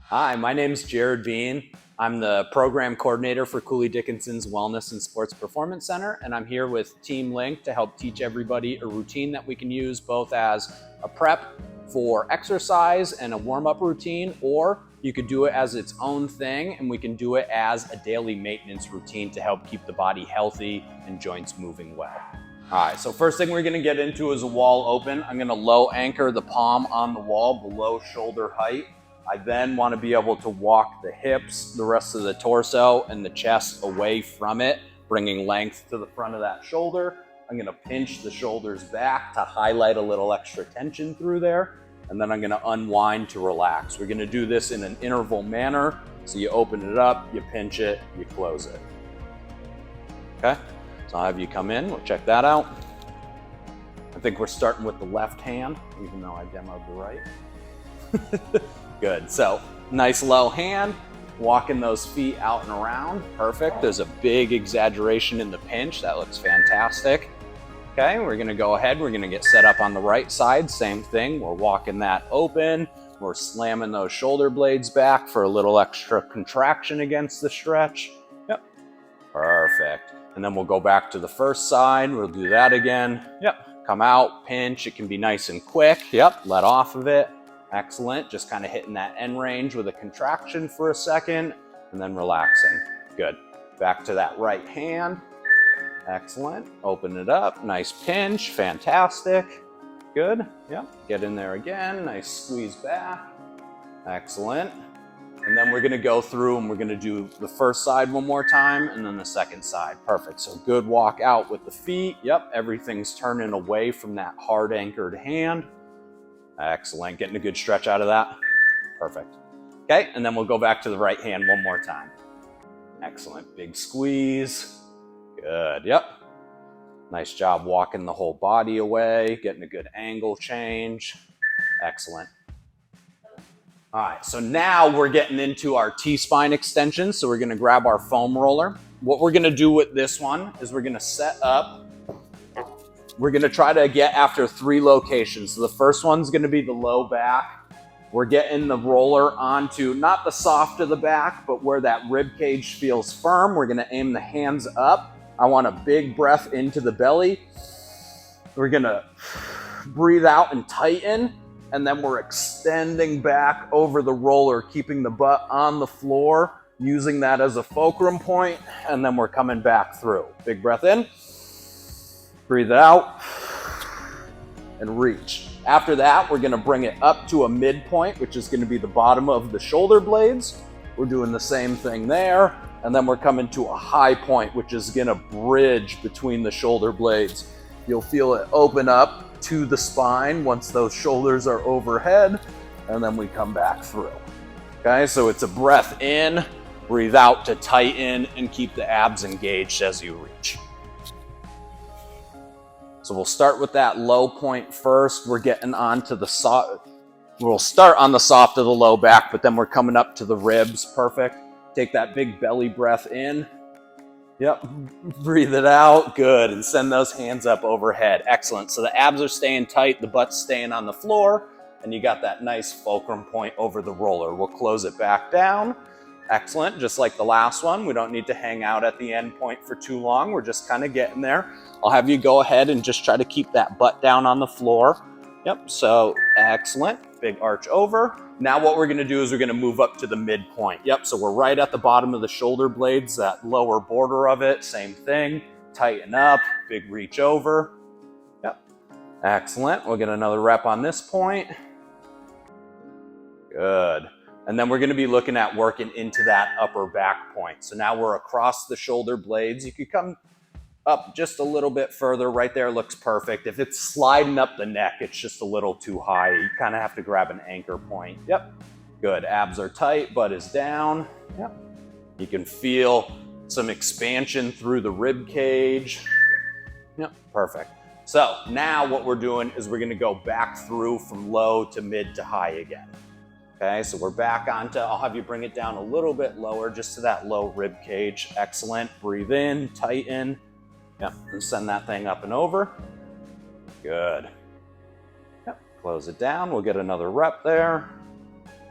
Hi, my name's Jared Bean. I'm the program coordinator for Cooley Dickinson's Wellness and Sports Performance Center, and I'm here with Team Link to help teach everybody a routine that we can use both as a prep for exercise and a warm-up routine, or you could do it as its own thing, and we can do it as a daily maintenance routine to help keep the body healthy and joints moving well. All right, so first thing we're gonna get into is a wall open. I'm gonna low anchor the palm on the wall below shoulder height. I then want to be able to walk the hips, the rest of the torso, and the chest away from it, bringing length to the front of that shoulder. I'm going to pinch the shoulders back to highlight a little extra tension through there, and then I'm going to unwind to relax. We're going to do this in an interval manner. So you open it up, you pinch it, you close it. Okay, so I'll have you come in, we'll check that out. I think we're starting with the left hand, even though I demoed the right. Good, so nice low hand, walking those feet out and around, perfect. There's a big exaggeration in the pinch, that looks fantastic. Okay, we're gonna go ahead, we're gonna get set up on the right side, same thing. We're walking that open, we're slamming those shoulder blades back for a little extra contraction against the stretch. Yep, perfect. And then we'll go back to the first side, we'll do that again. Yep, come out, pinch, it can be nice and quick. Yep, let off of it. Excellent, just kind of hitting that end range with a contraction for a second and then relaxing. Good, back to that right hand. Excellent, open it up, nice pinch, fantastic. Good, yep, get in there again, nice squeeze back. Excellent. And then we're gonna go through and we're gonna do the first side one more time and then the second side. Perfect, so good walk out with the feet. Yep, everything's turning away from that hard anchored hand. Excellent, getting a good stretch out of that. Perfect. Okay, and then we'll go back to the right hand one more time. Excellent, big squeeze. Good, yep. Nice job walking the whole body away, getting a good angle change. Excellent. All right, so now we're getting into our T-spine extension. So we're gonna grab our foam roller. What we're gonna do with this one is we're gonna set up. We're gonna try to get after 3 locations. So the first one's gonna be the low back. We're getting the roller onto not the soft of the back, but where that rib cage feels firm. We're gonna aim the hands up. I want a big breath into the belly. We're gonna breathe out and tighten, and then we're extending back over the roller, keeping the butt on the floor, using that as a fulcrum point, and then we're coming back through. Big breath in. Breathe it out and reach. After that, we're gonna bring it up to a midpoint, which is gonna be the bottom of the shoulder blades. We're doing the same thing there. And then we're coming to a high point, which is gonna bridge between the shoulder blades. You'll feel it open up to the spine once those shoulders are overhead, and then we come back through. Okay, so it's a breath in, breathe out to tighten, and keep the abs engaged as you reach. So we'll start with that low point first. We're getting onto the soft. We'll start on the soft of the low back, but then we're coming up to the ribs. Perfect. Take that big belly breath in. Yep. Breathe it out. Good. And send those hands up overhead. Excellent. So the abs are staying tight, the butt's staying on the floor, and you got that nice fulcrum point over the roller. We'll close it back down. Excellent, just like the last one. We don't need to hang out at the end point for too long. We're just kind of getting there. I'll have you go ahead and just try to keep that butt down on the floor. Yep, so excellent. Big arch over. Now what we're gonna do is we're gonna move up to the midpoint. Yep, so we're right at the bottom of the shoulder blades, that lower border of it, same thing. Tighten up, big reach over. Yep, excellent. We'll get another rep on this point. Good. And then we're gonna be looking at working into that upper back point. So now we're across the shoulder blades. You could come up just a little bit further. Right there looks perfect. If it's sliding up the neck, it's just a little too high. You kind of have to grab an anchor point. Yep, good. Abs are tight, butt is down. Yep. You can feel some expansion through the rib cage. Yep, perfect. So now what we're doing is we're gonna go back through from low to mid to high again. Okay, so we're back onto, I'll have you bring it down a little bit lower, just to that low rib cage. Excellent. Breathe in, tighten. Yep, and send that thing up and over. Good. Yep, close it down. We'll get another rep there.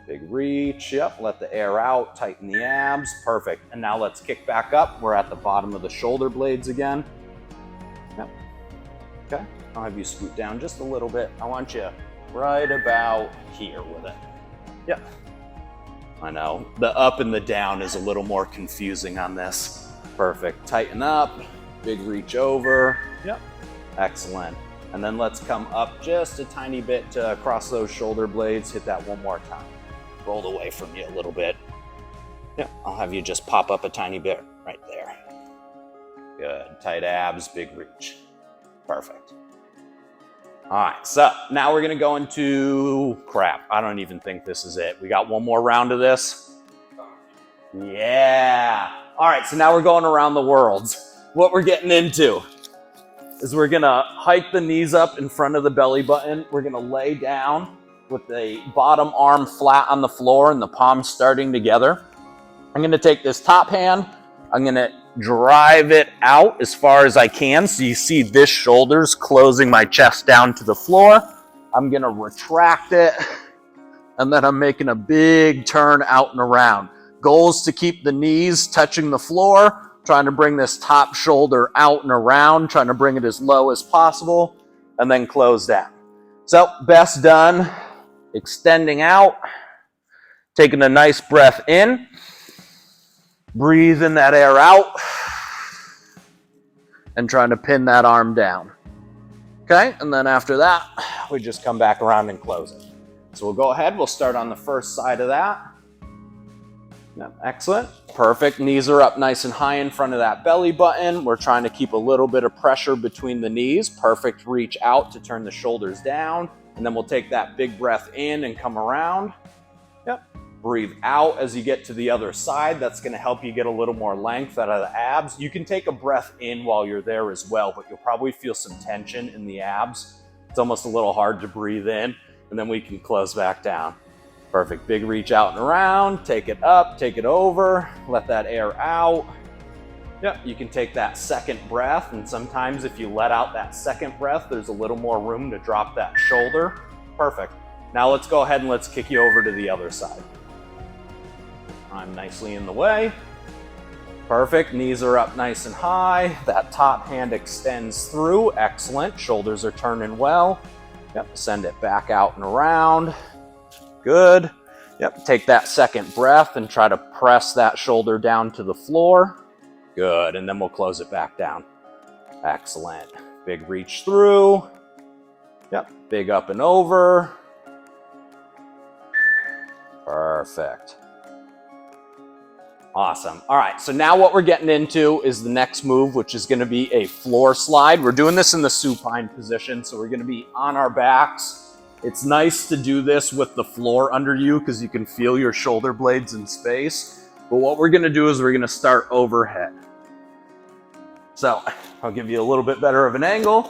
Big reach, yep, let the air out, tighten the abs, perfect. And now let's kick back up. We're at the bottom of the shoulder blades again. Yep, okay. I'll have you scoot down just a little bit. I want you right about here with it. Yep. I know, the up and the down is a little more confusing on this. Perfect, tighten up, big reach over. Yep, excellent. And then let's come up just a tiny bit to across those shoulder blades. Hit that one more time. Rolled away from you a little bit. Yep, I'll have you just pop up a tiny bit right there. Good, tight abs, big reach. Perfect. All right, so now we're gonna go into, crap, I don't even think this is it. We got one more round of this. Yeah. All right, so now we're going around the worlds. What we're getting into is we're gonna hike the knees up in front of the belly button. We're gonna lay down with the bottom arm flat on the floor and the palms starting together. I'm gonna take this top hand, I'm gonna drive it out as far as I can. So you see this shoulder's closing my chest down to the floor. I'm gonna retract it, and then I'm making a big turn out and around. Goal is to keep the knees touching the floor, trying to bring this top shoulder out and around, trying to bring it as low as possible, and then close down. So best done, extending out, taking a nice breath in, breathing that air out, and trying to pin that arm down. Okay, and then after that, we just come back around and close it. So we'll go ahead, we'll start on the first side of that. Yep, excellent, perfect. Knees are up nice and high in front of that belly button. We're trying to keep a little bit of pressure between the knees. Perfect, reach out to turn the shoulders down. And then we'll take that big breath in and come around. Yep. Breathe out as you get to the other side. That's going to help you get a little more length out of the abs. You can take a breath in while you're there as well, but you'll probably feel some tension in the abs. It's almost a little hard to breathe in, and then we can close back down. Perfect. Big reach out and around. Take it up, take it over. Let that air out. Yep, you can take that second breath, and sometimes if you let out that second breath, there's a little more room to drop that shoulder. Perfect. Now let's go ahead and let's kick you over to the other side. I'm nicely in the way. Perfect, knees are up nice and high. That top hand extends through, excellent. Shoulders are turning well. Yep, send it back out and around. Good. Yep, take that second breath and try to press that shoulder down to the floor. Good, and then we'll close it back down. Excellent. Big reach through. Yep, big up and over. Perfect. Awesome. All right, so now what we're getting into is the next move, which is gonna be a floor slide. We're doing this in the supine position, so we're gonna be on our backs. It's nice to do this with the floor under you because you can feel your shoulder blades in space. But what we're gonna do is we're gonna start overhead. So I'll give you a little bit better of an angle.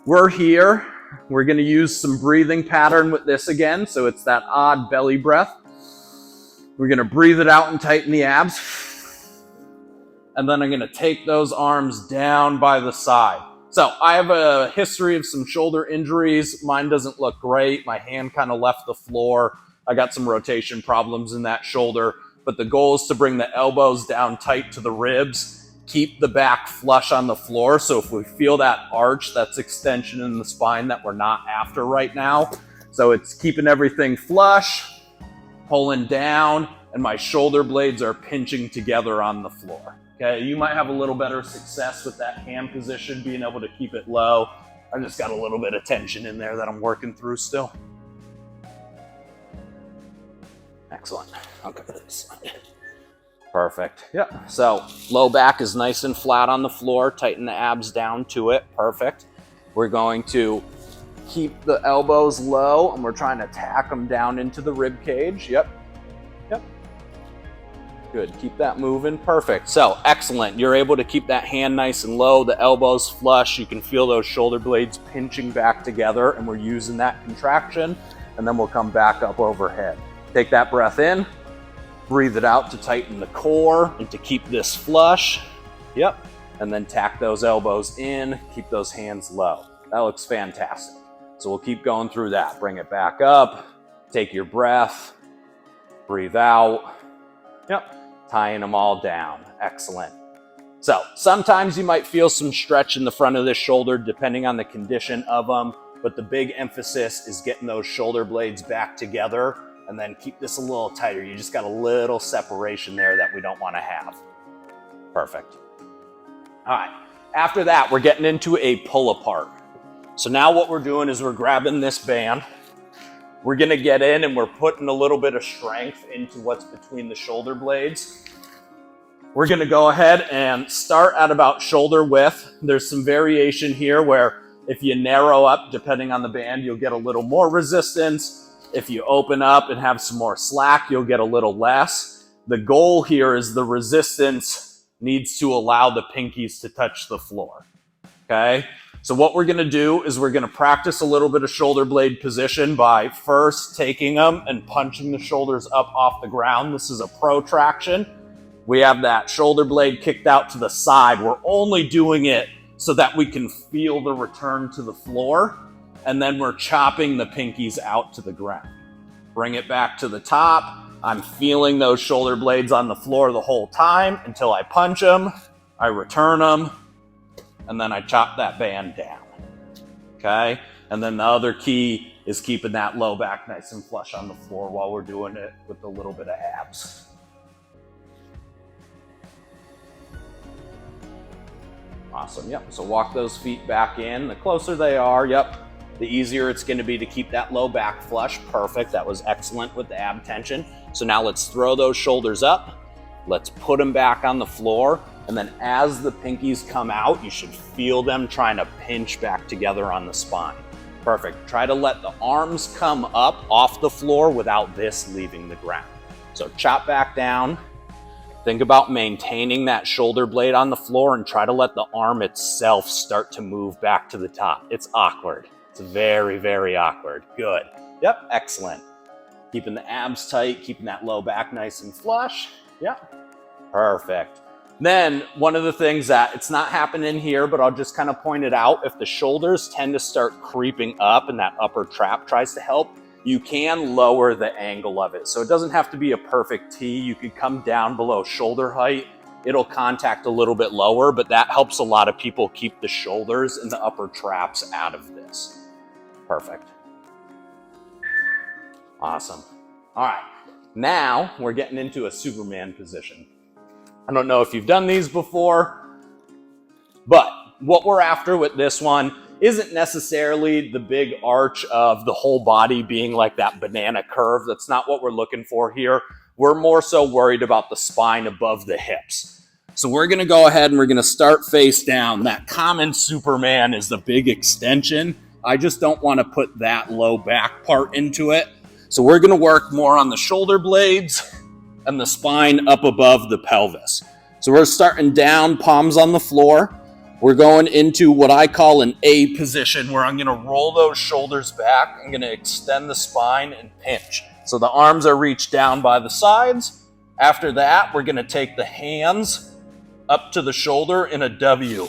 We're here. We're gonna use some breathing pattern with this again. So it's that odd belly breath. We're gonna breathe it out and tighten the abs. And then I'm gonna take those arms down by the side. So I have a history of some shoulder injuries. Mine doesn't look great. My hand kind of left the floor. I got some rotation problems in that shoulder. But the goal is to bring the elbows down tight to the ribs. Keep the back flush on the floor. So if we feel that arch, that's extension in the spine that we're not after right now. So it's keeping everything flush, pulling down, and my shoulder blades are pinching together on the floor. Okay, you might have a little better success with that hand position, being able to keep it low. I just got a little bit of tension in there that I'm working through still. Excellent. Okay, this side. Perfect. Yep. So low back is nice and flat on the floor. Tighten the abs down to it. Perfect. We're going to keep the elbows low, and we're trying to tack them down into the rib cage. Yep. Yep. Good. Keep that moving. Perfect. So excellent. You're able to keep that hand nice and low, the elbows flush. You can feel those shoulder blades pinching back together, and we're using that contraction, and then we'll come back up overhead. Take that breath in, breathe it out to tighten the core and to keep this flush. Yep. And then tack those elbows in, keep those hands low. That looks fantastic. So we'll keep going through that. Bring it back up, take your breath. Breathe out. Yep. Tying them all down. Excellent. So sometimes you might feel some stretch in the front of the shoulder depending on the condition of them, but the big emphasis is getting those shoulder blades back together and then keep this a little tighter. You just got a little separation there that we don't want to have. Perfect. All right. After that, we're getting into a pull apart. So now what we're doing is we're grabbing this band. We're going to get in and we're putting a little bit of strength into what's between the shoulder blades. We're going to go ahead and start at about shoulder width. There's some variation here where if you narrow up, depending on the band, you'll get a little more resistance. If you open up and have some more slack, you'll get a little less. The goal here is the resistance needs to allow the pinkies to touch the floor. Okay? So what we're going to do is we're going to practice a little bit of shoulder blade position by first taking them and punching the shoulders up off the ground. This is a protraction. We have that shoulder blade kicked out to the side. We're only doing it so that we can feel the return to the floor, and then we're chopping the pinkies out to the ground. Bring it back to the top. I'm feeling those shoulder blades on the floor the whole time until I punch them, I return them, and then I chop that band down. Okay? And then the other key is keeping that low back nice and flush on the floor while we're doing it with a little bit of abs. Awesome, yep. So walk those feet back in. The closer they are, yep, the easier it's gonna be to keep that low back flush. Perfect, that was excellent with the ab tension. So now let's throw those shoulders up. Let's put them back on the floor. And then as the pinkies come out, you should feel them trying to pinch back together on the spine. Perfect, try to let the arms come up off the floor without this leaving the ground. So chop back down. Think about maintaining that shoulder blade on the floor and try to let the arm itself start to move back to the top. It's awkward. It's very, very awkward. Good. Yep, excellent. Keeping the abs tight, keeping that low back nice and flush. Yep, perfect. Then one of the things that it's not happening here, but I'll just kind of point it out. If the shoulders tend to start creeping up and that upper trap tries to help, you can lower the angle of it. So it doesn't have to be a perfect T. You could come down below shoulder height. It'll contact a little bit lower, but that helps a lot of people keep the shoulders and the upper traps out of this. Perfect. Awesome. All right. Now we're getting into a Superman position. I don't know if you've done these before, but what we're after with this one isn't necessarily the big arch of the whole body being like that banana curve. That's not what we're looking for here. We're more so worried about the spine above the hips. So we're going to go ahead and we're going to start face down. That common Superman is the big extension. I just don't want to put that low back part into it. So we're going to work more on the shoulder blades and the spine up above the pelvis. So we're starting down, palms on the floor. We're going into what I call an A position where I'm going to roll those shoulders back. I'm going to extend the spine and pinch. So the arms are reached down by the sides. After that, we're going to take the hands up to the shoulder in a W.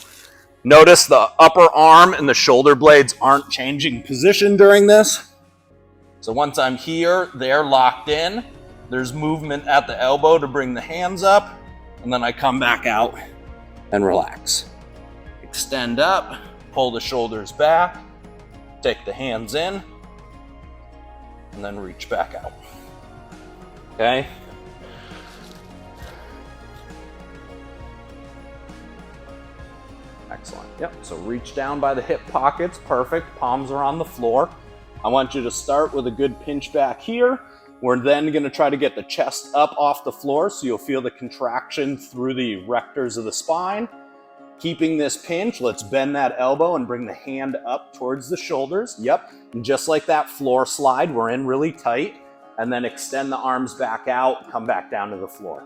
Notice the upper arm and the shoulder blades aren't changing position during this. So once I'm here, they're locked in. There's movement at the elbow to bring the hands up, and then I come back out and relax. Extend up, pull the shoulders back, take the hands in, and then reach back out. Okay? Excellent. Yep, so reach down by the hip pockets. Perfect. Palms are on the floor. I want you to start with a good pinch back here. We're then going to try to get the chest up off the floor so you'll feel the contraction through the rectors of the spine. Keeping this pinch, let's bend that elbow and bring the hand up towards the shoulders. Yep, and just like that floor slide, we're in really tight. And then extend the arms back out, come back down to the floor.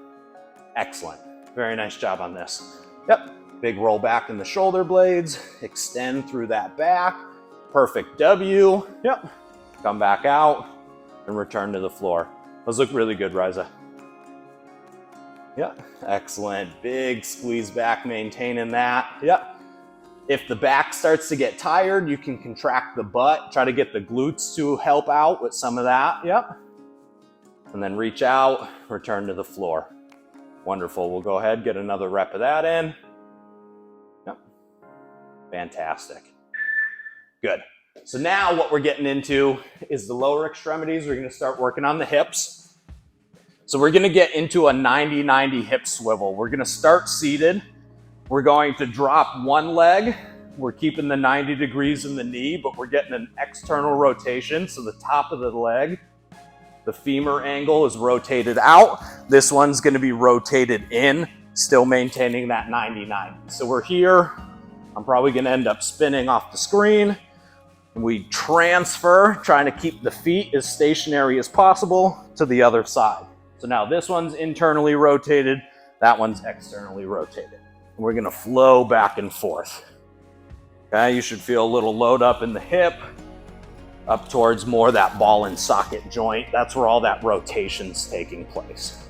Excellent. Very nice job on this. Yep, big roll back in the shoulder blades. Extend through that back. Perfect W. Yep, come back out and return to the floor. Those look really good, Riza. Yep, excellent. Big squeeze back, maintaining that. Yep. If the back starts to get tired, you can contract the butt. Try to get the glutes to help out with some of that. Yep. and then reach out, return to the floor. Wonderful. We'll go ahead, get another rep of that in. Yep. Fantastic. Good. So now what we're getting into is the lower extremities. We're going to start working on the hips. So we're going to get into a 90-90 hip swivel. We're going to start seated. We're going to drop one leg. We're keeping the 90 degrees in the knee, but we're getting an external rotation. So the top of the leg, the femur angle is rotated out. This one's going to be rotated in, still maintaining that 90-90. So we're here. I'm probably going to end up spinning off the screen. We transfer, trying to keep the feet as stationary as possible to the other side. So now this one's internally rotated, that one's externally rotated. And we're gonna flow back and forth. Okay, you should feel a little load up in the hip, up towards more that ball and socket joint. That's where all that rotation's taking place.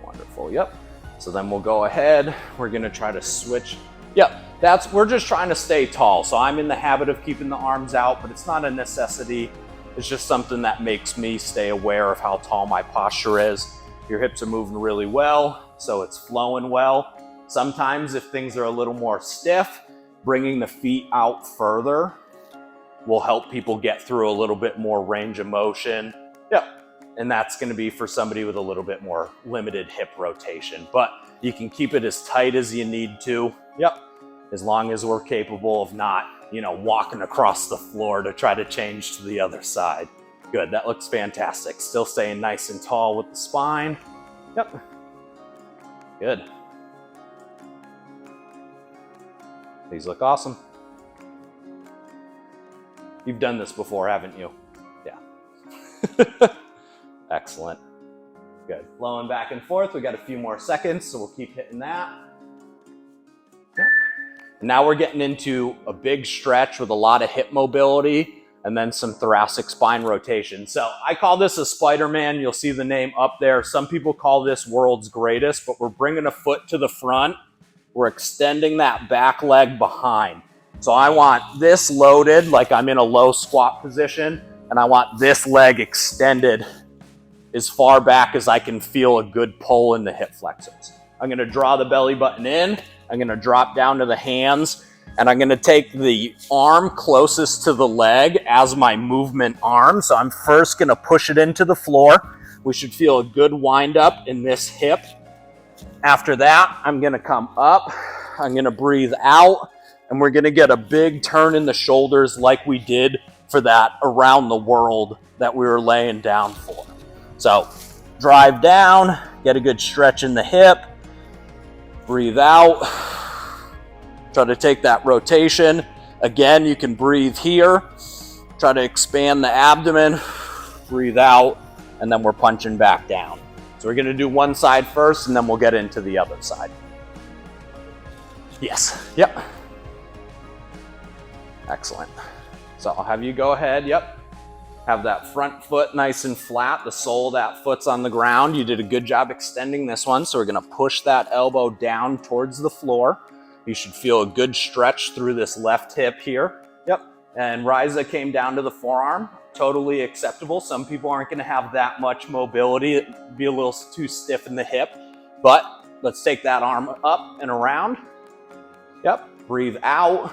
Wonderful, yep. So then we'll go ahead, we're gonna try to switch. Yep, we're just trying to stay tall. So I'm in the habit of keeping the arms out, but it's not a necessity. It's just something that makes me stay aware of how tall my posture is. Your hips are moving really well, so it's flowing well. Sometimes if things are a little more stiff, bringing the feet out further will help people get through a little bit more range of motion. Yep. And that's going to be for somebody with a little bit more limited hip rotation. But you can keep it as tight as you need to. Yep. As long as we're capable of not, walking across the floor to try to change to the other side. Good. That looks fantastic. Still staying nice and tall with the spine. Yep. Good. These look awesome. You've done this before, haven't you? Yeah. Excellent. Good. Flowing back and forth. We got a few more seconds, so we'll keep hitting that. Now we're getting into a big stretch with a lot of hip mobility and then some thoracic spine rotation. So I call this a Spider-Man. You'll see the name up there. Some people call this world's greatest, but we're bringing a foot to the front. We're extending that back leg behind. So I want this loaded like I'm in a low squat position, and I want this leg extended as far back as I can feel a good pull in the hip flexors. I'm gonna draw the belly button in, I'm gonna drop down to the hands, and I'm gonna take the arm closest to the leg as my movement arm. So I'm first gonna push it into the floor. We should feel a good wind up in this hip. After that, I'm gonna come up, I'm gonna breathe out, and we're gonna get a big turn in the shoulders like we did for that around the world that we were laying down for. So drive down, get a good stretch in the hip, breathe out, try to take that rotation. Again, you can breathe here, try to expand the abdomen, breathe out, and then we're punching back down. So we're gonna do one side first, and then we'll get into the other side. Yes, yep. Excellent. So I'll have you go ahead, yep. Have that front foot nice and flat. The sole of that foot's on the ground. You did a good job extending this one. So we're gonna push that elbow down towards the floor. You should feel a good stretch through this left hip here. Yep. And Riza came down to the forearm. Totally acceptable. Some people aren't gonna have that much mobility. It'd be a little too stiff in the hip. But let's take that arm up and around. Yep. Breathe out,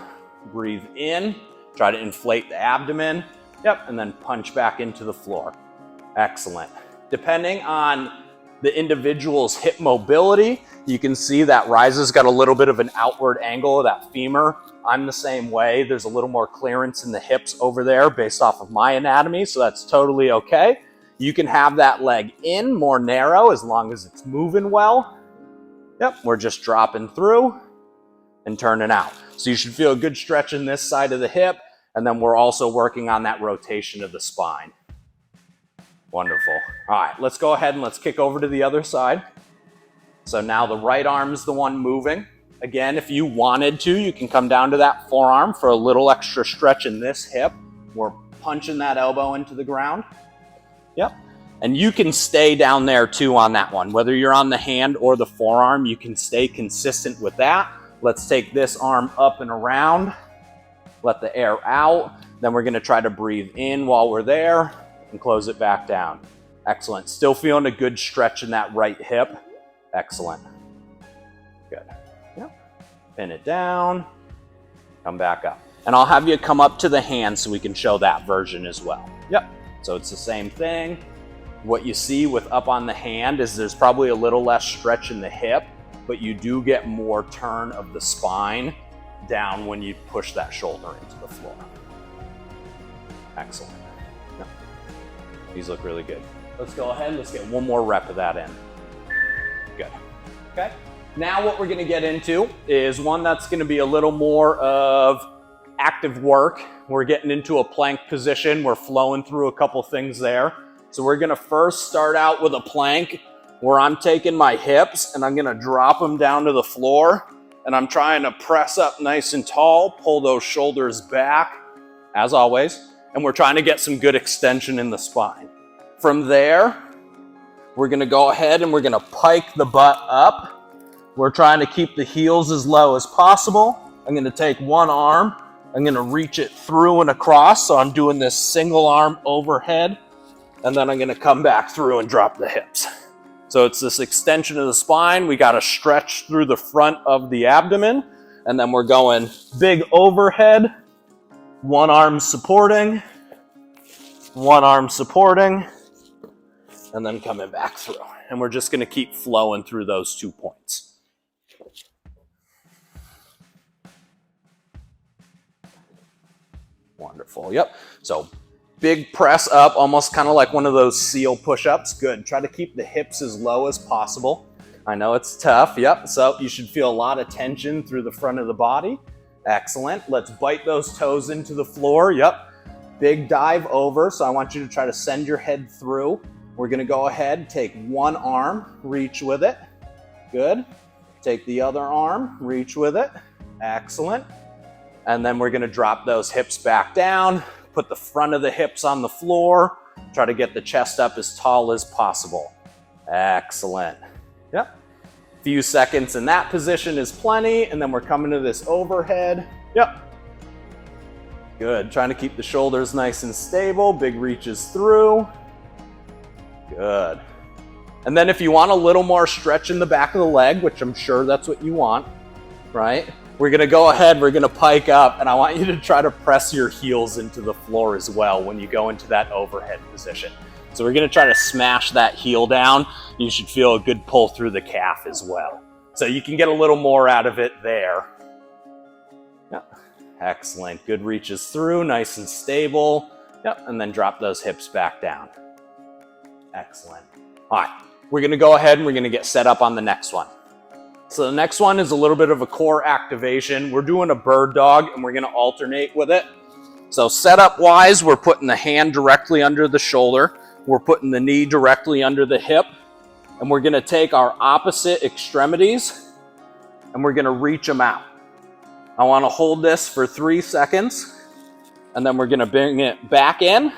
breathe in. Try to inflate the abdomen. Yep, and then punch back into the floor. Excellent. Depending on the individual's hip mobility, you can see that Riza's got a little bit of an outward angle of that femur. I'm the same way. There's a little more clearance in the hips over there based off of my anatomy, so that's totally okay. You can have that leg in more narrow as long as it's moving well. Yep, we're just dropping through and turning out. So you should feel a good stretch in this side of the hip. And then we're also working on that rotation of the spine. Wonderful. All right, let's go ahead and let's kick over to the other side. So now the right arm is the one moving. Again, if you wanted to, you can come down to that forearm for a little extra stretch in this hip. We're punching that elbow into the ground. Yep. And you can stay down there too on that one. Whether you're on the hand or the forearm, you can stay consistent with that. Let's take this arm up and around. let the air out. Then we're gonna try to breathe in while we're there and close it back down. Excellent. Still feeling a good stretch in that right hip. Excellent. Good. Yep. Pin it down, come back up. And I'll have you come up to the hand so we can show that version as well. Yep. So it's the same thing. What you see with up on the hand is there's probably a little less stretch in the hip, but you do get more turn of the spine down when you push that shoulder into the floor. Excellent. Yep. These look really good. Let's go ahead, let's get one more rep of that in. Good. Okay. Now what we're gonna get into is one that's gonna be a little more of active work. We're getting into a plank position. We're flowing through a couple things there. So we're gonna first start out with a plank where I'm taking my hips and I'm gonna drop them down to the floor and I'm trying to press up nice and tall, pull those shoulders back, as always, and we're trying to get some good extension in the spine. From there, we're gonna go ahead and we're gonna pike the butt up. We're trying to keep the heels as low as possible. I'm gonna take one arm, I'm gonna reach it through and across, so I'm doing this single arm overhead, and then I'm gonna come back through and drop the hips. So it's this extension of the spine. We gotta stretch through the front of the abdomen, and then we're going big overhead, one arm supporting, and then coming back through. And we're just gonna keep flowing through those 2 points. Wonderful, yep. So big press up, almost kind of like one of those seal push-ups. Good, try to keep the hips as low as possible. I know it's tough, yep. So you should feel a lot of tension through the front of the body. Excellent, let's bite those toes into the floor, yep. Big dive over, so I want you to try to send your head through. We're gonna go ahead, take one arm, reach with it. Good. Take the other arm, reach with it. Excellent. And then we're gonna drop those hips back down, put the front of the hips on the floor, try to get the chest up as tall as possible. Excellent. Yep. Few seconds in that position is plenty, and then we're coming to this overhead. Yep. Good, trying to keep the shoulders nice and stable, big reaches through. Good. And then if you want a little more stretch in the back of the leg, which I'm sure that's what you want, right? We're gonna go ahead, we're gonna pike up, and I want you to try to press your heels into the floor as well when you go into that overhead position. So we're gonna try to smash that heel down. You should feel a good pull through the calf as well. So you can get a little more out of it there. Yep. Excellent, good reaches through, nice and stable. Yep, and then drop those hips back down. Excellent. All right, we're gonna go ahead and we're gonna get set up on the next one. So the next one is a little bit of a core activation. We're doing a bird dog and we're gonna alternate with it. So setup wise, we're putting the hand directly under the shoulder. We're putting the knee directly under the hip. And we're gonna take our opposite extremities and we're gonna reach them out. I wanna hold this for 3 seconds and then we're gonna bring it back in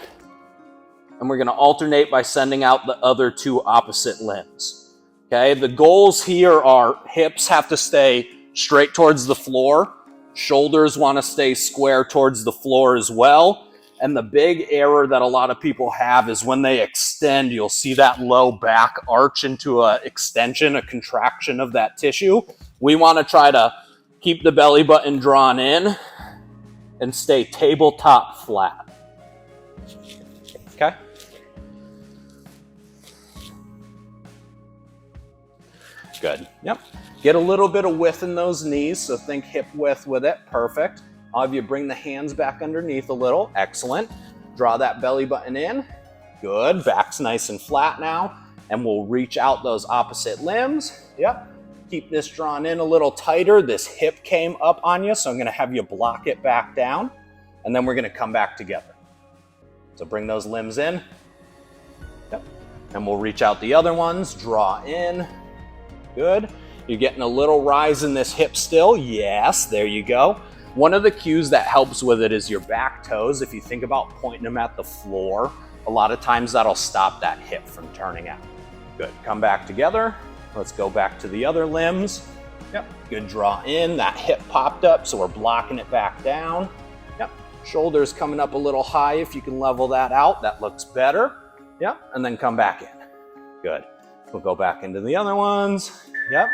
and we're gonna alternate by sending out the other 2 opposite limbs. Okay, the goals here are hips have to stay straight towards the floor, shoulders wanna stay square towards the floor as well, and the big error that a lot of people have is when they extend, you'll see that low back arch into a extension, a contraction of that tissue. We wanna try to keep the belly button drawn in and stay tabletop flat. Okay? Good. Yep. Get a little bit of width in those knees, so think hip width with it. Perfect. I'll have you bring the hands back underneath a little. Excellent. Draw that belly button in. Good. Back's nice and flat now. And we'll reach out those opposite limbs. Yep. Keep this drawn in a little tighter. This hip came up on you, so I'm going to have you block it back down. And then we're going to come back together. So bring those limbs in. Yep. And we'll reach out the other ones. Draw in. Good. You're getting a little rise in this hip still. Yes, there you go. One of the cues that helps with it is your back toes. If you think about pointing them at the floor, a lot of times that'll stop that hip from turning out. Good. Come back together. Let's go back to the other limbs. Yep. Good draw in. That hip popped up, so we're blocking it back down. Yep. Shoulders coming up a little high. If you can level that out, that looks better. Yep, and then come back in. Good. We'll go back into the other ones. Yep.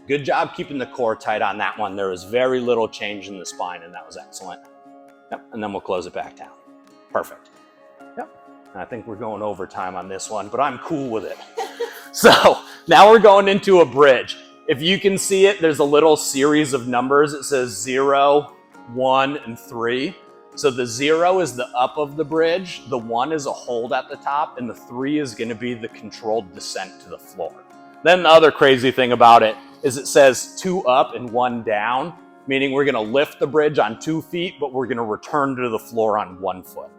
Good job keeping the core tight on that one. There was very little change in the spine, and that was excellent. Yep, and then we'll close it back down. Perfect. Yep, and I think we're going overtime on this one, but I'm cool with it. So now we're going into a bridge. If you can see it, there's a little series of numbers. It says 0, 1, and 3. So the 0 is the up of the bridge, the 1 is a hold at the top, and the 3 is going to be the controlled descent to the floor. Then the other crazy thing about it is it says 2 up and 1 down, meaning we're going to lift the bridge on 2 feet, but we're going to return to the floor on 1 foot.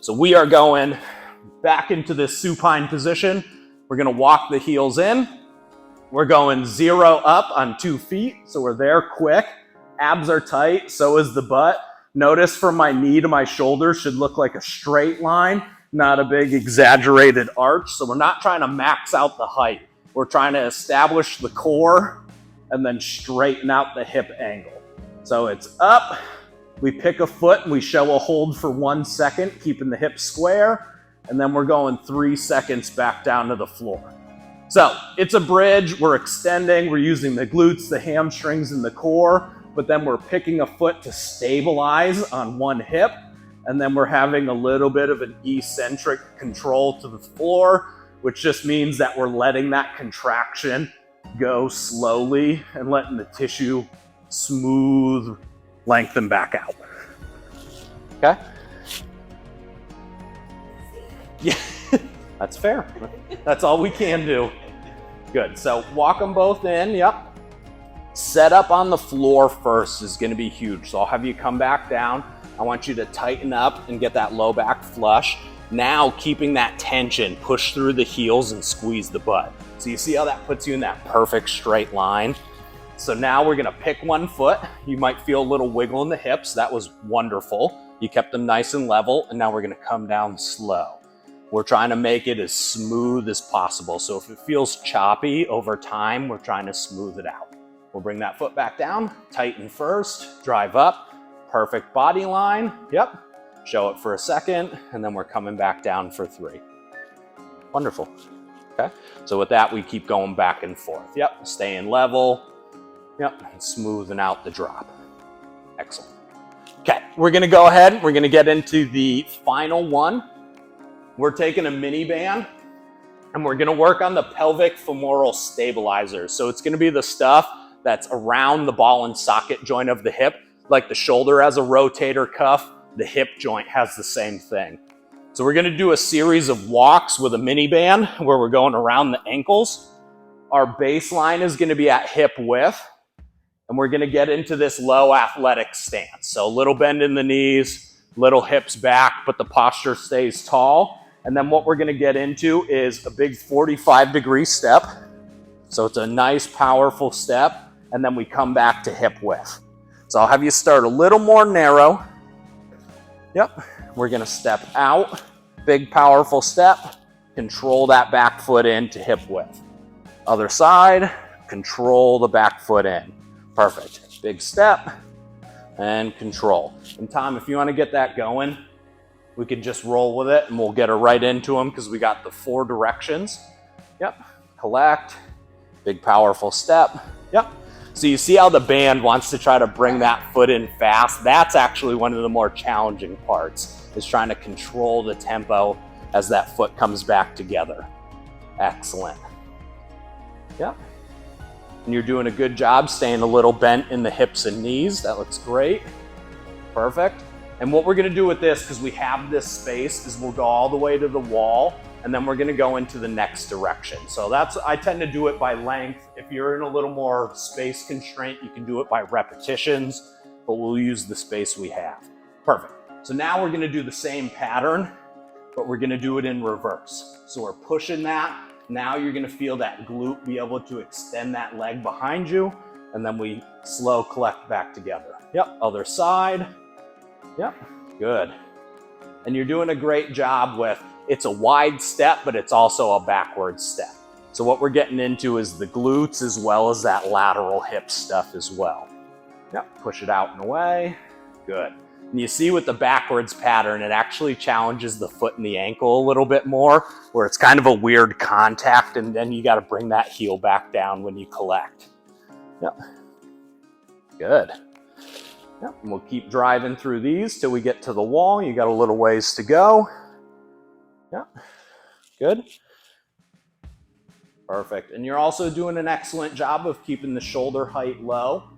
So we are going back into this supine position. We're going to walk the heels in. We're going 0 up on 2 feet, so we're there quick. Abs are tight, so is the butt. Notice from my knee to my shoulder should look like a straight line, not a big exaggerated arch. So we're not trying to max out the height. We're trying to establish the core and then straighten out the hip angle. So it's up, we pick a foot and we show a hold for 1 second, keeping the hips square, and then we're going 3 seconds back down to the floor. So it's a bridge, we're extending, we're using the glutes, the hamstrings, and the core, but then we're picking a foot to stabilize on one hip, and then we're having a little bit of an eccentric control to the floor, which just means that we're letting that contraction go slowly and letting the tissue smooth, lengthen back out. Okay? Yeah, that's fair. That's all we can do. Good, so walk them both in, yep. Set up on the floor first is gonna be huge. So I'll have you come back down. I want you to tighten up and get that low back flush. Now, keeping that tension, push through the heels and squeeze the butt. So you see how that puts you in that perfect straight line? So now we're gonna pick 1 foot. You might feel a little wiggle in the hips. That was wonderful. You kept them nice and level, and now we're gonna come down slow. We're trying to make it as smooth as possible. So if it feels choppy over time, we're trying to smooth it out. We'll bring that foot back down, tighten first, drive up, perfect body line, yep. Show it for a second, and then we're coming back down for 3. Wonderful, okay? So with that, we keep going back and forth, yep, staying level, yep, and smoothing out the drop. Excellent. Okay, we're gonna go ahead, we're gonna get into the final one. We're taking a mini band, and we're gonna work on the pelvic femoral stabilizer. So it's gonna be the stuff that's around the ball and socket joint of the hip. Like the shoulder has a rotator cuff, the hip joint has the same thing. So we're gonna do a series of walks with a mini band where we're going around the ankles. Our baseline is gonna be at hip width, and we're gonna get into this low athletic stance. So a little bend in the knees, little hips back, but the posture stays tall. And then what we're gonna get into is a big 45-degree step. So it's a nice, powerful step, and then we come back to hip width. So I'll have you start a little more narrow. Yep, we're gonna step out, big, powerful step, control that back foot in to hip width. Other side, control the back foot in. Perfect, big step, and control. And Tom, if you wanna get that going, we can just roll with it and we'll get her right into them because we got the 4 directions. Yep, collect, big powerful step, yep. So you see how the band wants to try to bring that foot in fast? That's actually one of the more challenging parts, is trying to control the tempo as that foot comes back together. Excellent. Yep. And you're doing a good job staying a little bent in the hips and knees. That looks great. Perfect. And what we're gonna do with this, because we have this space, is we'll go all the way to the wall, and then we're gonna go into the next direction. So I tend to do it by length. If you're in a little more space constraint, you can do it by repetitions, but we'll use the space we have. Perfect. So now we're gonna do the same pattern, but we're gonna do it in reverse. So we're pushing that. Now you're gonna feel that glute be able to extend that leg behind you, and then we slow collect back together. Yep, other side. Yep, good. And you're doing a great job with, it's a wide step, but it's also a backward step. So what we're getting into is the glutes as well as that lateral hip stuff as well. Yep, push it out and away. Good. And you see with the backwards pattern, it actually challenges the foot and the ankle a little bit more, where it's kind of a weird contact, and then you got to bring that heel back down when you collect. Yep. Good. Yep. And we'll keep driving through these till we get to the wall. You got a little ways to go. Yep. Good. Perfect. And you're also doing an excellent job of keeping the shoulder height low.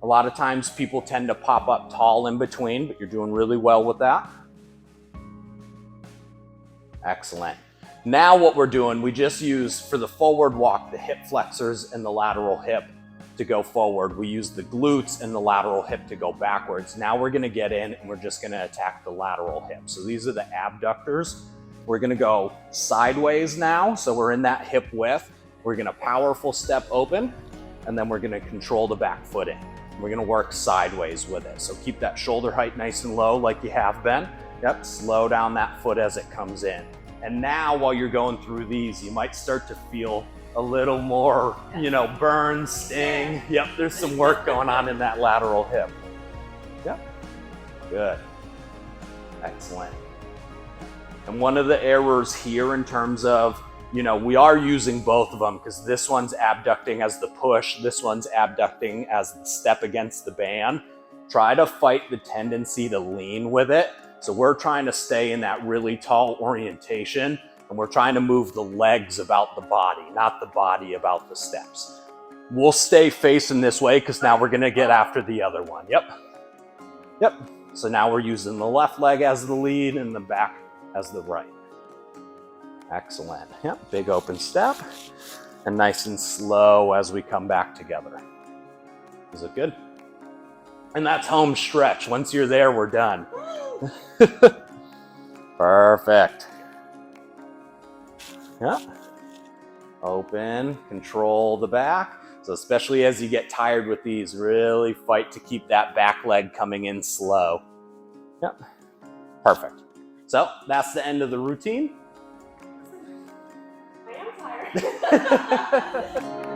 A lot of times people tend to pop up tall in between, but you're doing really well with that. Excellent. Now what we're doing, we just use for the forward walk, the hip flexors and the lateral hip to go forward. We use the glutes and the lateral hip to go backwards. Now we're gonna get in and we're just gonna attack the lateral hip. So these are the abductors. We're gonna go sideways now. So we're in that hip width. We're gonna powerful step open, and then we're gonna control the back foot in. We're gonna work sideways with it. So keep that shoulder height nice and low like you have been. Yep, slow down that foot as it comes in. And now while you're going through these, you might start to feel a little more, burn, sting. Yep, there's some work going on in that lateral hip. Yep, good, excellent. And one of the errors here in terms of, we are using both of them because this one's abducting as the push, this one's abducting as the step against the band. Try to fight the tendency to lean with it. So we're trying to stay in that really tall orientation, and we're trying to move the legs about the body, not the body about the steps. We'll stay facing this way because now we're gonna get after the other one. Yep. So now we're using the left leg as the lead and the back as the right. Excellent. Yep, big open step, and nice and slow as we come back together. Is it good? And that's home stretch. Once you're there, we're done. Perfect. Yep. Open, control the back. So especially as you get tired with these, really fight to keep that back leg coming in slow. Yep. Perfect. So that's the end of the routine. I am tired.